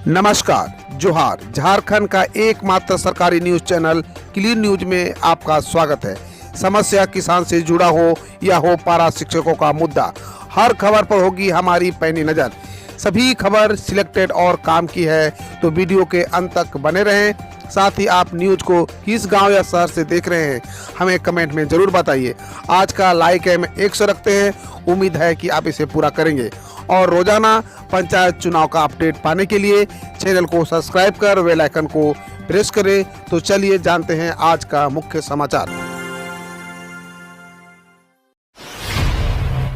नमस्कार, जोहार। झारखंड का एकमात्र सरकारी न्यूज चैनल क्लीन न्यूज में आपका स्वागत है। समस्या किसान से जुड़ा हो या हो पारा शिक्षकों का मुद्दा, हर खबर पर होगी हमारी पैनी नजर। सभी खबर सिलेक्टेड और काम की है, तो वीडियो के अंत तक बने रहें। साथ ही आप न्यूज को किस गांव या शहर से देख रहे हैं, हमें कमेंट में जरूर बताइए। आज का लाइक हम 100 रखते हैं, उम्मीद है कि आप इसे पूरा करेंगे। और रोजाना पंचायत चुनाव का अपडेट पाने के लिए चैनल को सब्सक्राइब कर बेल आइकन को प्रेस करें। तो चलिए जानते हैं आज का मुख्य समाचार।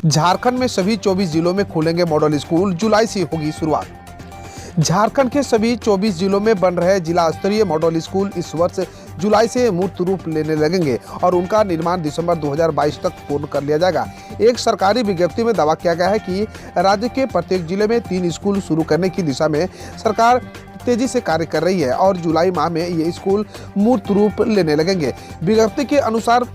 झारखंड में सभी 24 जिलों में खुलेंगे मॉडल स्कूल, जुलाई से होगी शुरुआत। झारखंड के सभी 24 जिलों में बन रहे जिला स्तरीय मॉडल स्कूल इस वर्ष जुलाई से मूर्त रूप लेने लगेंगे और उनका निर्माण दिसंबर 2022 तक पूर्ण कर लिया जाएगा। एक सरकारी विज्ञप्ति में दावा किया गया है कि राज्य के प्रत्येक जिले में 3 स्कूल शुरू करने की दिशा में सरकार तेजी से कार्य कर रही है और जुलाई माह में ये स्कूल मूर्त रूप लेने लगेंगे। विज्ञप्ति के अनुसार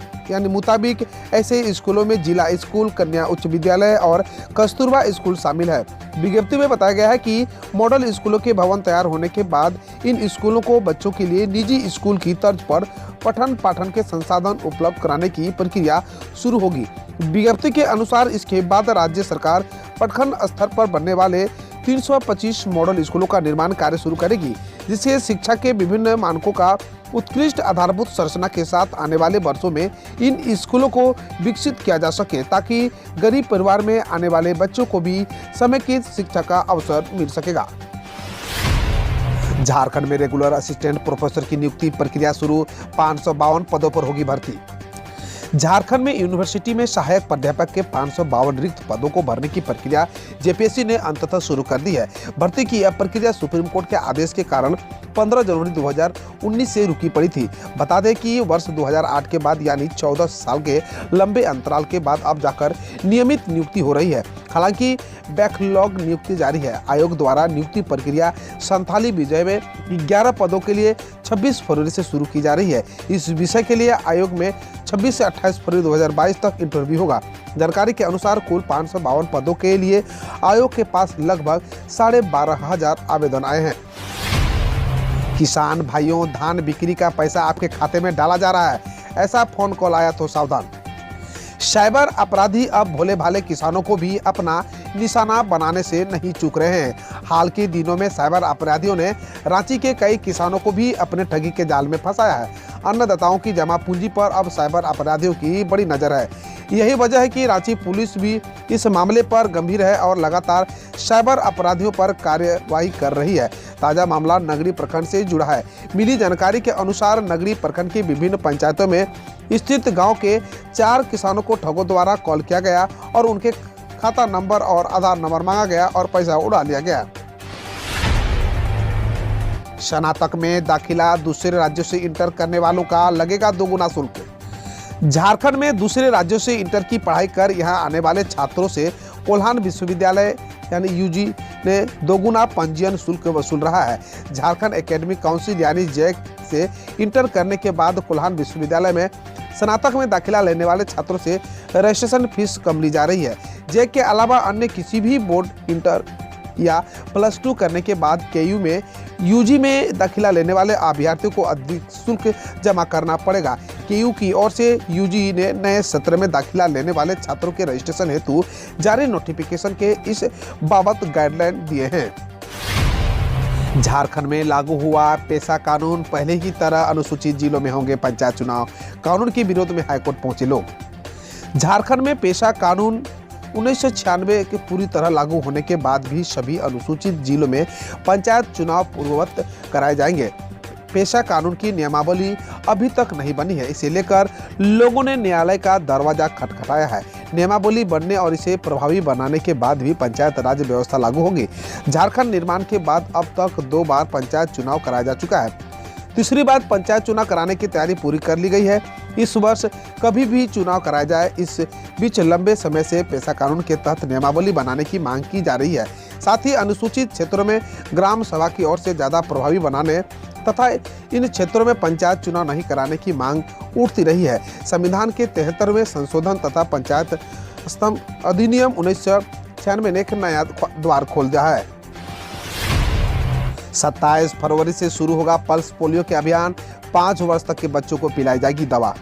मुताबिक ऐसे स्कूलों में जिला स्कूल, कन्या उच्च विद्यालय और कस्तूरबा स्कूल शामिल है। विज्ञप्ति में बताया गया है कि मॉडल स्कूलों के भवन तैयार होने के बाद इन स्कूलों को बच्चों के लिए निजी स्कूल की तर्ज पर पठन पाठन के संसाधन उपलब्ध कराने की प्रक्रिया शुरू होगी। विज्ञप्ति के अनुसार इसके बाद राज्य सरकार प्रखंड स्तर पर बनने वाले 325 मॉडल स्कूलों का निर्माण कार्य शुरू करेगी, जिससे शिक्षा के विभिन्न मानकों का उत्कृष्ट आधारभूत संरचना के साथ आने वाले वर्षों में इन स्कूलों को विकसित किया जा सके, ताकि गरीब परिवार में आने वाले बच्चों को भी समेकित शिक्षा का अवसर मिल सकेगा। झारखंड में रेगुलर असिस्टेंट प्रोफेसर की नियुक्ति प्रक्रिया शुरू, 552 पदों पर होगी भर्ती। झारखंड में यूनिवर्सिटी में सहायक प्राध्यापक के 552 रिक्त पदों को भरने की प्रक्रिया जेपीएससी ने अंततः शुरू कर दी है। भर्ती की यह प्रक्रिया सुप्रीम कोर्ट के आदेश के कारण 15 जनवरी 2019 से रुकी पड़ी थी। बता दें कि वर्ष 2008 के बाद यानी 14 साल के लंबे अंतराल के बाद अब जाकर नियमित नियुक्ति हो रही है। हालांकि बैकलॉग नियुक्ति जारी है। आयोग द्वारा नियुक्ति प्रक्रिया संथाली विषय में 11 पदों के लिए 26 फरवरी से शुरू की जा रही है। इस विषय के लिए आयोग में 26 से 28 फरवरी 2022 तक इंटरव्यू होगा। जानकारी के अनुसार कुल 552 पदों के लिए आयोग के पास लगभग 12,500 आवेदन आए हैं। किसान भाइयों, धान बिक्री का पैसा आपके खाते में डाला जा रहा है, ऐसा फोन कॉल आया तो सावधान। साइबर अपराधी अब भोले भाले किसानों को भी अपना निशाना बनाने से नहीं चूक रहे हैं। हाल के दिनों में साइबर अपराधियों ने रांची के कई किसानों को भी अपने ठगी के जाल में फंसाया है। अन्नदाताओं की जमा पूंजी पर अब साइबर अपराधियों की बड़ी नजर है। यही वजह है कि रांची पुलिस भी इस मामले पर गंभीर है और लगातार साइबर अपराधियों पर कार्यवाही कर रही है। ताजा मामला नगरी प्रखंड से जुड़ा है। मिली जानकारी के अनुसार नगरी प्रखंड की विभिन्न पंचायतों में स्थित गांव के 4 किसानों को ठगों द्वारा कॉल किया गया और उनके खाता नंबर और आधार नंबर मांगा गया और पैसा उड़ा लिया गया। स्नातक में दाखिला दूसरे राज्यों से इंटर करने वालों का लगेगा 2 गुना शुल्क। झारखंड में दूसरे राज्यों से इंटर की पढ़ाई कर यहां आने वाले छात्रों से कोल्हान विश्वविद्यालय यूजी ने 2 गुना पंजीयन शुल्क वसूल रहा है। झारखंड एकेडमिक काउंसिल जैक से इंटर करने के बाद कोल्हान विश्वविद्यालय में स्नातक में दाखिला लेने वाले छात्रों से रजिस्ट्रेशन फीस कम ली जा रही है। जैक के अलावा अन्य किसी भी बोर्ड इंटर या +2 करने के बाद केयू में यूजी में दाखिला लेने वाले अभ्यर्थियों को अधिक शुल्क जमा करना पड़ेगा। केयू की ओर से यूजी ने नए सत्र में दाखिला लेने वाले छात्रों के रजिस्ट्रेशन हेतु जारी नोटिफिकेशन के इस बाबत गाइडलाइन दिए हैं। झारखंड में लागू हुआ पेशा कानून, पहले की तरह अनुसूचित जिलों में होंगे पंचायत चुनाव। कानून के विरोध में हाईकोर्ट पहुंचे लोग। झारखंड में पेशा कानून 1996 के पूरी तरह लागू होने के बाद भी सभी अनुसूचित जिलों में पंचायत चुनाव पूर्ववत कराए जाएंगे। पेशा कानून की नियमावली अभी तक नहीं बनी है। इसे लेकर लोगों ने न्यायालय का दरवाजा खटखटाया है। नियमावली बनने और इसे प्रभावी बनाने के बाद भी पंचायत राज व्यवस्था लागू होगी। झारखंड निर्माण के बाद अब तक 2 बार पंचायत चुनाव कराया जा चुका है। तीसरी बार पंचायत चुनाव कराने की तैयारी पूरी कर ली गई है। इस वर्ष कभी भी चुनाव कराया जाए। इस बीच लंबे समय से पेशा कानून के तहत नियमावली बनाने की मांग की जा रही है। साथ ही अनुसूचित क्षेत्रों में ग्राम सभा की ओर से ज्यादा प्रभावी बनाने तथा इन क्षेत्रों में पंचायत चुनाव नहीं कराने की मांग उठती रही है। संविधान के 73वें संशोधन तथा पंचायत स्तंभ अधिनियम 1996 ने एक नया द्वार खोल दिया है। 27 फरवरी से शुरू होगा पल्स पोलियो के अभियान, 5 वर्ष तक के बच्चों को पिलाई जाएगी दवा।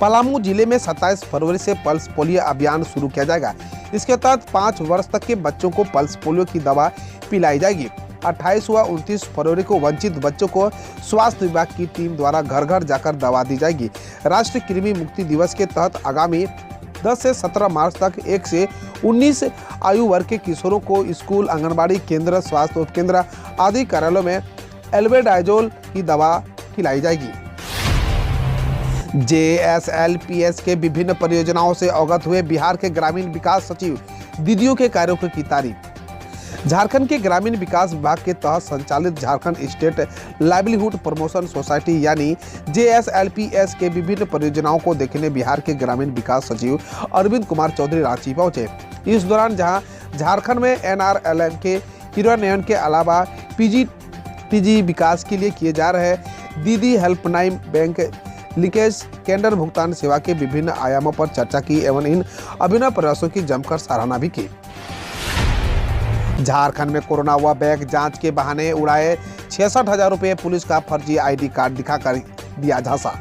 पलामू जिले में 27 फरवरी से पल्स पोलियो अभियान शुरू किया जाएगा। इसके तहत 5 वर्ष तक के बच्चों को पल्स पोलियो की दवा पिलाई जाएगी। 28 व 29 फरवरी को वंचित बच्चों को स्वास्थ्य विभाग की टीम द्वारा घर घर जाकर दवा दी जाएगी। राष्ट्रीय कृमि मुक्ति दिवस के तहत आगामी 10 से 17 मार्च तक 1 से 19 आयु वर्ग के किशोरों को स्कूल, आंगनबाड़ी केंद्र, स्वास्थ्य उपकेंद्र आदि कार्यालयों में एल्बेंडाजोल की दवा खिलाई जाएगी। JSLPS के विभिन्न परियोजनाओं से अवगत हुए बिहार के ग्रामीण विकास सचिव दीदियों के कार्यों की तारीफ। झारखंड के ग्रामीण विकास विभाग के तहत संचालित Jharkhand state livelihood promotion society यानी JSLPS के विभिन्न परियोजनाओं को देखने बिहार के ग्रामीण विकास सचिव अरविंद कुमार चौधरी रांची पहुंचे। इस दौरान जहां झारखंड में NRLM के क्रियान्वयन के अलावा PGTG विकास के लिए किए जा रहे दीदी हेल्पलाइन, बैंक लिंकेज, केंद्र भुगतान सेवा के विभिन्न आयामों पर चर्चा की एवं इन अभिनव प्रयासों की जमकर सराहना भी की। झारखंड में कोरोना व बैग जांच के बहाने उड़ाए 66,000 रुपये, पुलिस का फर्जी ID कार्ड दिखाकर दिया झांसा।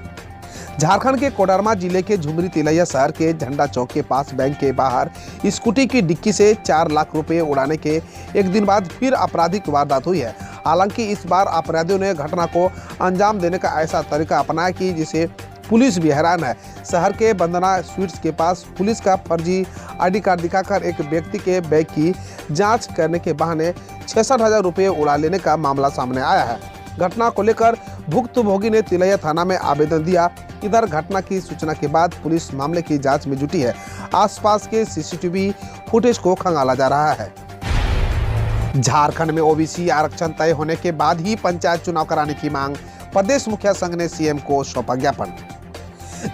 झारखंड के कोडरमा जिले के झुमरी तिलैया शहर के झंडा चौक के पास बैंक के बाहर स्कूटी की डिक्की से 4 लाख रुपए उड़ाने के एक दिन बाद फिर आपराधिक वारदात हुई है। हालांकि इस बार अपराधियों ने घटना को अंजाम देने का ऐसा तरीका अपनाया कि जिसे पुलिस भी हैरान है। शहर के बंदना स्वीट्स के पास पुलिस का फर्जी ID कार्ड दिखाकर एक व्यक्ति के बैग की जांच करने के बहाने 66,000 रुपये उड़ा लेने का मामला सामने आया है। घटना को लेकर भुक्तभोगी ने तिलैया थाना में आवेदन दिया। इधर घटना की सूचना के बाद पुलिस मामले की जांच में जुटी है। आसपास के CCTV फुटेज को खंगाला जा रहा है। झारखंड में OBC आरक्षण तय होने के बाद ही पंचायत चुनाव कराने की मांग, प्रदेश मुखिया संघ ने CM को सौंपा ज्ञापन।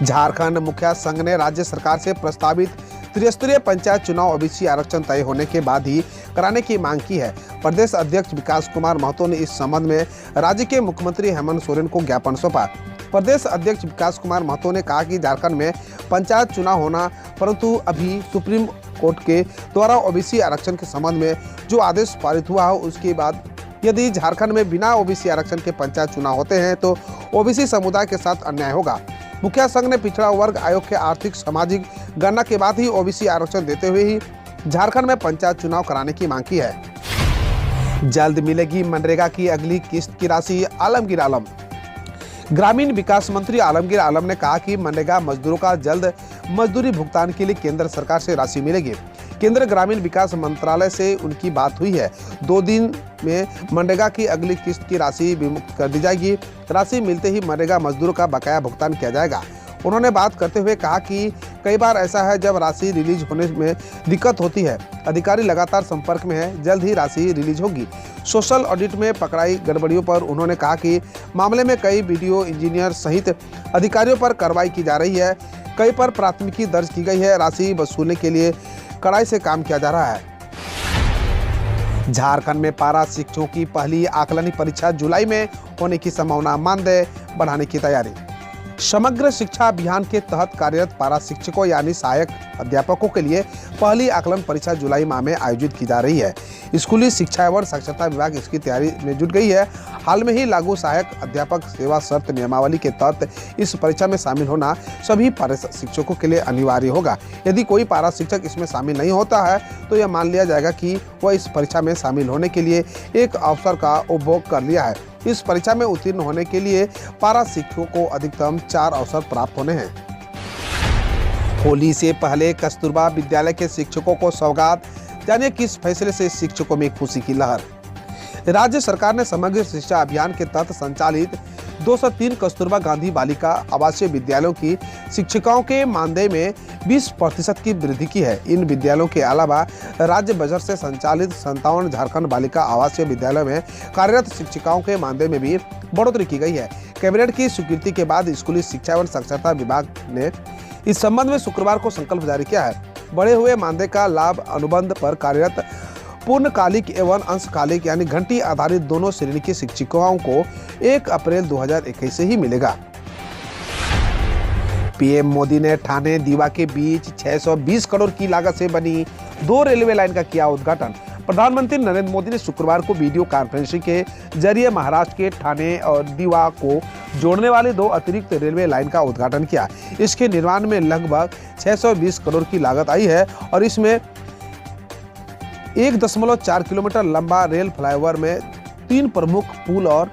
झारखंड मुखिया संघ ने राज्य सरकार से प्रस्तावित त्रिस्तरीय पंचायत चुनाव OBC आरक्षण तय होने के बाद ही कराने की मांग की है। प्रदेश अध्यक्ष विकास कुमार महतो ने इस संबंध में राज्य के मुख्यमंत्री हेमंत सोरेन को ज्ञापन सौंपा। प्रदेश अध्यक्ष विकास कुमार महतो ने कहा कि झारखंड में पंचायत चुनाव होना, परंतु अभी सुप्रीम कोर्ट के द्वारा OBC आरक्षण के संबंध में जो आदेश पारित हुआ हो, उसके बाद यदि झारखंड में बिना OBC आरक्षण के पंचायत चुनाव होते हैं तो OBC समुदाय के साथ अन्याय होगा। मुखिया संघ ने पिछड़ा वर्ग आयोग के आर्थिक सामाजिक गणना के बाद ही OBC आरक्षण देते हुए ही झारखंड में पंचायत चुनाव कराने की मांग की है। जल्द मिलेगी मनरेगा की अगली किस्त की राशि, आलमगीर आलम। ग्रामीण विकास मंत्री आलमगीर आलम ने कहा कि मनरेगा मजदूरों का जल्द मजदूरी भुगतान के लिए केंद्र सरकार से राशि मिलेगी। केंद्र ग्रामीण विकास मंत्रालय से उनकी बात हुई है। 2 दिन में मनरेगा की अगली किस्त की राशि विमुक्त कर दी जाएगी। राशि मिलते ही मनरेगा मजदूरों का बकाया भुगतान किया जाएगा। उन्होंने बात करते हुए कहा कि कई बार ऐसा है जब राशि रिलीज होने में दिक्कत होती है। अधिकारी लगातार संपर्क में है, जल्द ही राशि रिलीज होगी। सोशल ऑडिट में पकड़ाई गड़बड़ियों पर उन्होंने कहा कि मामले में कई BDO इंजीनियर सहित अधिकारियों पर कार्रवाई की जा रही है। कई पर प्राथमिकी दर्ज की गई है। राशि वसूलने के लिए कड़ाई से काम किया जा रहा है। झारखंड में पारा शिक्षकों की पहली आकलनी परीक्षा जुलाई में होने की संभावना, मानदेय बढ़ाने की तैयारी। समग्र शिक्षा अभियान के तहत कार्यरत पारा शिक्षकों यानी सहायक अध्यापकों के लिए पहली आकलन परीक्षा जुलाई माह में आयोजित की जा रही है। स्कूली शिक्षा एवं साक्षरता विभाग इसकी तैयारी में जुट गई है। हाल में ही लागू सहायक अध्यापक सेवा शर्त नियमावली के तहत इस परीक्षा में शामिल होना सभी पारा शिक्षकों के लिए अनिवार्य होगा। यदि कोई पारा शिक्षक इसमें शामिल नहीं होता है तो यह मान लिया जाएगा कि वह इस परीक्षा में शामिल होने के लिए एक अवसर का उपभोग कर लिया है। इस परीक्षा में उत्तीर्ण होने के लिए पारा शिक्षकों को अधिकतम 4 अवसर प्राप्त होने हैं। होली से पहले कस्तूरबा विद्यालय के शिक्षकों को सौगात, जानिए किस फैसले से शिक्षकों में खुशी की लहर। राज्य सरकार ने समग्र शिक्षा अभियान के तहत संचालित 203 कस्तूरबा गांधी बालिका आवासीय विद्यालयों की शिक्षिकाओं के मानदेय में 20% की वृद्धि की है। इन विद्यालयों के अलावा राज्य बजट से संचालित 57 झारखंड बालिका आवासीय विद्यालयों में कार्यरत शिक्षिकाओं के मानदेय में भी बढ़ोतरी की गई है। कैबिनेट की स्वीकृति के बाद स्कूली शिक्षा एवं साक्षरता विभाग ने इस संबंध में शुक्रवार को संकल्प जारी किया है। बढ़े हुए मानदेय का लाभ अनुबंध पर कार्यरत पूर्णकालिक एवं अंशकालिक यानी घंटी आधारित दोनों श्रेणी की शिक्षिकाओं को 1 अप्रैल 2021 से ही मिलेगा। पीएम मोदी ने ठाणे दीवा के बीच 620 करोड़ की लागत से बनी 2 रेलवे लाइन का किया उद्घाटन। प्रधानमंत्री नरेंद्र मोदी ने शुक्रवार को वीडियो कॉन्फ्रेंसिंग के जरिए महाराष्ट्र के ठाणे और दीवा को जोड़ने वाले 2 अतिरिक्त रेलवे लाइन का उद्घाटन किया। इसके निर्माण में लगभग 620 करोड़ की लागत आई है और इसमें 1.4 किलोमीटर लंबा रेल फ्लाईओवर में 3 प्रमुख पुल और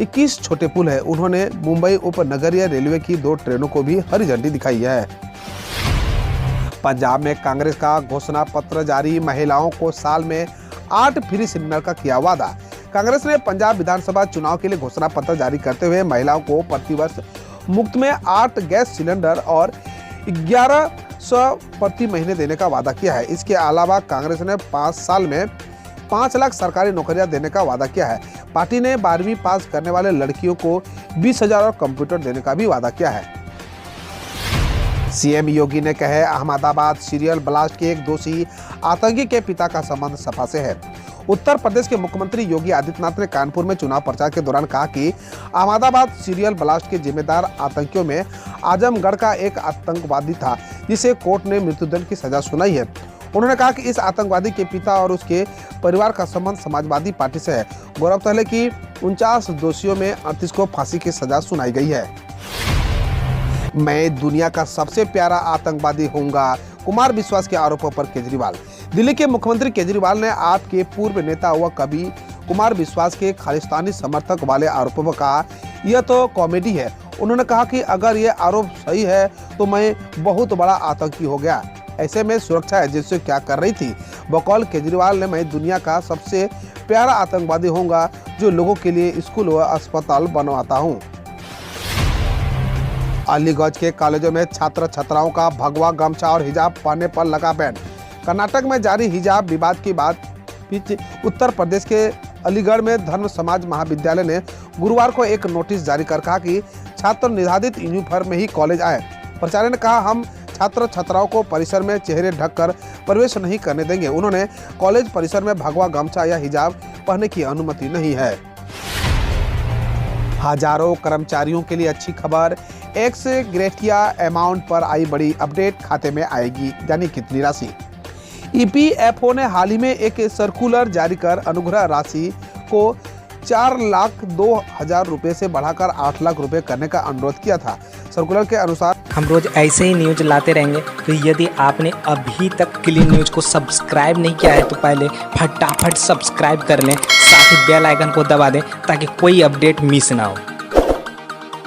21 छोटे पुल है। उन्होंने मुंबई उपनगरीय रेलवे की 2 ट्रेनों को भी हरी झंडी दिखाई है। पंजाब में कांग्रेस का घोषणा पत्र जारी, महिलाओं को साल में 8 फ्री सिलेंडर का किया वादा। कांग्रेस ने पंजाब विधानसभा चुनाव के लिए घोषणा पत्र जारी करते हुए महिलाओं को प्रतिवर्ष मुफ्त में 8 गैस सिलेंडर और 1100 प्रति महीने देने का वादा किया है। इसके अलावा कांग्रेस ने 5 साल में 5 लाख सरकारी नौकरियां देने का वादा किया है। पार्टी ने 12वीं पास करने वाले लड़कियों को 20,000 और कंप्यूटर देने का भी वादा किया है। सीएम योगी ने कहा अहमदाबाद सीरियल ब्लास्ट के एक दोषी आतंकी के पिता का संबंध सपा से है। उत्तर प्रदेश के मुख्यमंत्री योगी आदित्यनाथ ने कानपुर में चुनाव प्रचार के दौरान कहा कि अहमदाबाद सीरियल ब्लास्ट के जिम्मेदार आतंकियों में आजमगढ़ का एक आतंकवादी था, जिसे कोर्ट ने मृत्युदंड की सजा सुनाई है। उन्होंने कहा कि इस आतंकवादी के पिता और उसके परिवार का संबंध समाजवादी पार्टी से है। गौरतलब है कि 49 दोषियों में 38 को फांसी की सजा सुनाई गई है। मैं दुनिया का सबसे प्यारा आतंकवादी होऊंगा, कुमार विश्वास के आरोपों पर केजरीवाल। दिल्ली के मुख्यमंत्री केजरीवाल ने आप के पूर्व नेता व कवि कुमार विश्वास के खालिस्तानी समर्थक वाले आरोपों पर कहा यह तो कॉमेडी है। उन्होंने कहा कि अगर ये आरोप सही है तो मैं बहुत बड़ा आतंकी हो गया। ऐसे में सुरक्षा एजेंसी क्या कर रही थी? बकौल केजरीवाल ने मैं दुनिया का सबसे प्यारा आतंकवादी होऊंगा जो लोगों के लिए स्कूल व अस्पताल बनवाता हूँ। अलीगढ़ के कॉलेजों में छात्र छात्राओं का भगवा गमछा और हिजाब पहनने पर लगा बैन। कर्नाटक में जारी हिजाब विवाद के बाद उत्तर प्रदेश के अलीगढ़ में धर्म समाज महाविद्यालय ने गुरुवार को एक नोटिस जारी कर कहा कि छात्र निर्धारित यूनिफॉर्म में ही कॉलेज आए। प्राचार्य ने कहा हम छात्र छात्राओं को परिसर में चेहरे ढककर प्रवेश नहीं करने देंगे। उन्होंने कॉलेज परिसर में भगवा गमछा या हिजाब पहनने की अनुमति नहीं है। हजारों कर्मचारियों के लिए अच्छी खबर, एक्स ग्रेटिया अमाउंट पर आई बड़ी अपडेट, खाते में आएगी यानी कितनी राशि। ईपीएफओ ने हाल ही में एक सर्कुलर जारी कर अनुग्रह राशि को 4,02,000 रुपए से बढ़ाकर 8 लाख रुपए करने का अनुरोध किया था। सर्कुलर के अनुसार हम रोज ऐसे ही न्यूज लाते रहेंगे, तो यदि आपने अभी तक क्लीन न्यूज को सब्सक्राइब नहीं किया है तो पहले फटाफट सब्सक्राइब कर लें, साथ ही बेल आइकन को दबा दें ताकि कोई अपडेट मिस ना हो।